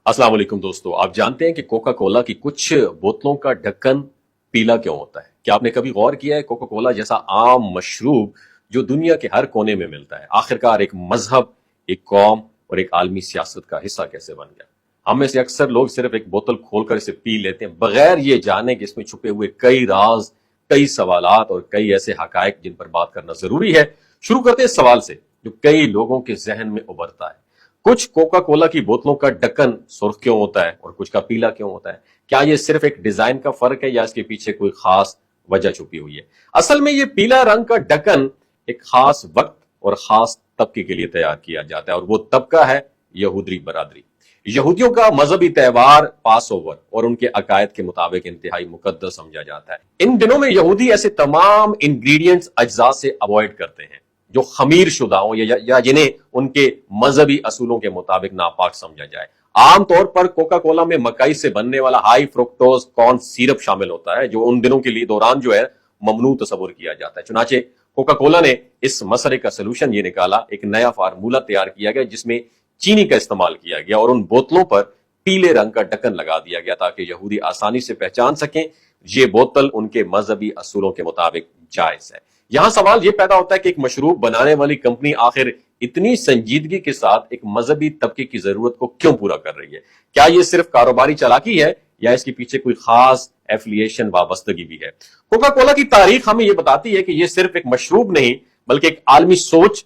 अस्सलाम वालेकुम दोस्तों, आप जानते हैं कि कोका कोला की कुछ बोतलों का ढक्कन पीला क्यों होता है? क्या आपने कभी गौर किया है कोका कोला जैसा आम मशरूब जो दुनिया के हर कोने में मिलता है, आखिरकार एक मजहब, एक कौम और एक आलमी सियासत का हिस्सा कैसे बन गया? हम में से अक्सर लोग सिर्फ एक बोतल खोलकर इसे पी लेते हैं बगैर ये जाने कि इसमें छुपे हुए कई राज, कई सवालात और कई ऐसे हकायक जिन पर बात करना जरूरी है। शुरू करते हैं इस सवाल से जो कई लोगों के जहन में उभरता है। कुछ कोका कोला की बोतलों का ढक्कन सुर्ख क्यों होता है और कुछ का पीला क्यों होता है? क्या ये सिर्फ एक डिजाइन का फर्क है या इसके पीछे कोई खास वजह छुपी हुई है? असल में ये पीला रंग का ढक्कन एक खास वक्त और खास तबके के लिए तैयार किया जाता है और वो तबका है यहूदी बरादरी। यहूदियों का मजहबी त्योहार पास ओवर और उनके अकायद के मुताबिक इंतहाई मुकद्दस समझा जाता है। इन दिनों में यहूदी ऐसे तमाम इंग्रेडिएंट्स अज्जा से अवॉइड करते हैं जो खमीर शुदा हो या जिन्हें उनके मजहबी असूलों के मुताबिक नापाक समझा जाए। आमतौर पर कोका कोला में मकई से बनने वाला हाई फ्रुक्टोज कॉर्न सिरप शामिल होता है जो उन दिनों के लिए दौरान जो है ममनू तस्वुर किया जाता है। चुनाचे कोका कोला ने इस मसले का सलूशन ये निकाला, एक नया फार्मूला तैयार किया गया जिसमें चीनी का इस्तेमाल किया गया और उन बोतलों पर पीले रंग का ढक्कन लगा दिया गया ताकि यहूदी आसानी से पहचान सकें ये बोतल उनके मजहबी असूलों के मुताबिक जायज है। यहां सवाल यह पैदा होता है कि एक मशरूब बनाने वाली कंपनी आखिर इतनी संजीदगी के साथ एक मजहबी तबके की जरूरत को क्यों पूरा कर रही है? क्या यह सिर्फ कारोबारी चालाकी है या इसके पीछे कोई खास एफिलिएशन वाबस्तगी भी है? कोका कोला की तारीख हमें यह बताती है कि यह सिर्फ एक मशरूब नहीं बल्कि एक आलमी सोच,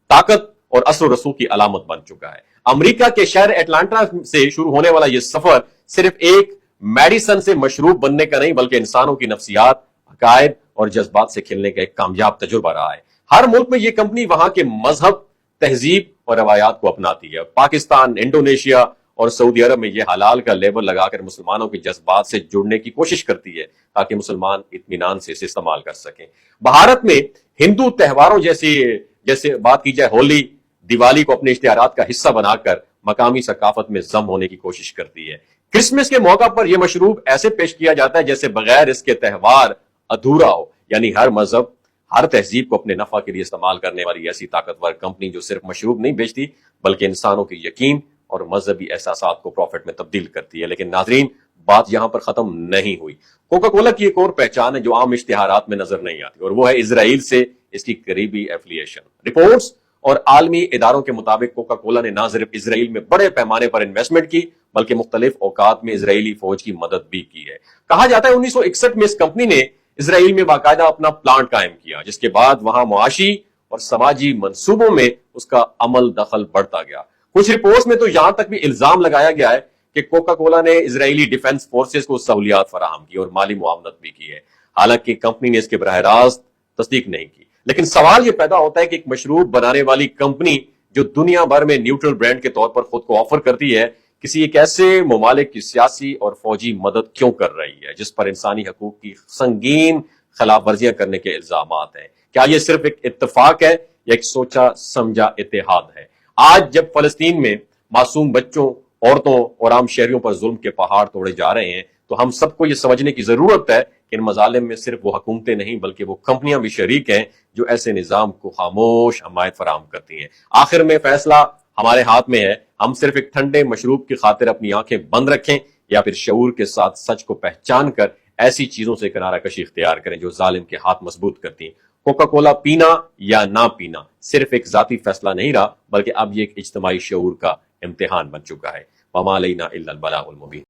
ताकत और असर रसूख की अलामत बन चुका है। अमेरिका के शहर एटलांटा से शुरू होने वाला यह सफर सिर्फ एक मेडिसन से मशरूब बनने का नहीं बल्कि इंसानों की नफ्सियात, अकायद और जज्बात से खेलने का एक कामयाब तजुर्बा रहा है। हर मुल्क में यह कंपनी वहां के मजहब, तहजीब और रवायात को अपनाती है। पाकिस्तान, इंडोनेशिया और सऊदी अरब में यह हलाल का लेबल लगाकर मुसलमानों के जज्बात से जुड़ने की कोशिश करती है ताकि मुसलमान इत्मीनान से इसे इस्तेमाल कर सकें। भारत में हिंदू त्योहारों जैसे बात की जाए, होली, दिवाली को अपने इश्तिहारात का हिस्सा बनाकर मकामी सकाफत में जम होने की कोशिश करती है। क्रिसमस के मौका पर यह मशरूब ऐसे पेश किया जाता है जैसे बगैर इसके त्योहार अधूरा हो। यानी हर मजहब, हर तहजीब को अपने नफा के लिए इस्तेमाल करने वाली ऐसी ताकतवर कंपनी जो सिर्फ मशरूब नहीं बेचती बल्कि इंसानों के यकीन और मजहबी एहसासात को प्रॉफिट में तब्दील करती है। लेकिन नाजरीन, बात यहां पर खत्म नहीं हुई। कोका कोला की एक और पहचान है जो आम इश्तिहारात में नजर नहीं आती और वो है इजराइल से इसकी करीबी एफिलिएशन। रिपोर्ट्स और आलमी इदारों के मुताबिक कोका कोला ने ना सिर्फ इसराइल में बड़े पैमाने पर इन्वेस्टमेंट की बल्कि मुख्तलिफ औकात में इजरायली फौज की मदद भी की है। कहा जाता है 1961 में इस कंपनी ने इसराइल में बाकायदा अपना प्लांट कायम किया जिसके बाद वहां मुआशी और समाजी मंसूबों में उसका अमल दखल बढ़ता गया। कुछ रिपोर्ट्स में तो यहां तक भी इल्जाम लगाया गया है कि कोका कोला ने इजरायली डिफेंस फोर्सेस को सहूलियात फराहम की और माली मुआवनत भी की है। हालांकि कंपनी ने इसके बराह रास्त तस्दीक नहीं की। लेकिन सवाल यह पैदा होता है कि एक मशरूब बनाने वाली कंपनी जो दुनिया भर में न्यूट्रल ब्रांड के तौर पर खुद को ऑफर करती है किसी एक ऐसे ममालिक की सियासी और फौजी मदद क्यों कर रही है जिस पर इंसानी हकूक की संगीन खिलाफ वर्जियां करने के इल्जामात हैं? क्या यह सिर्फ एक इत्तेफाक है या एक सोचा समझा इत्तेहाद है? आज जब फलस्तीन में मासूम बच्चों, औरतों और आम शहरियों पर जुल्म के पहाड़ तोड़े जा रहे हैं तो हम सबको यह समझने की जरूरत है कि इन मजालिम में सिर्फ वो हुकूमतें नहीं बल्कि वो कंपनियां भी शरीक हैं जो ऐसे निजाम को खामोश हमायत फराहम करती हैं। आखिर में फैसला हमारे हाथ में है। हम सिर्फ एक ठंडे मशरूब की खातिर अपनी आंखें बंद रखें या फिर शऊर के साथ सच को पहचान कर ऐसी चीजों से किनारा कशी इख्तियार करें जो जालिम के हाथ मजबूत करती हैं। कोका कोला पीना या ना पीना सिर्फ एक जाती फैसला नहीं रहा बल्कि अब ये एक इज्तिमाई शऊर का इम्तिहान बन चुका है। वमा अलैना इल्लल बलागुल मुबीन।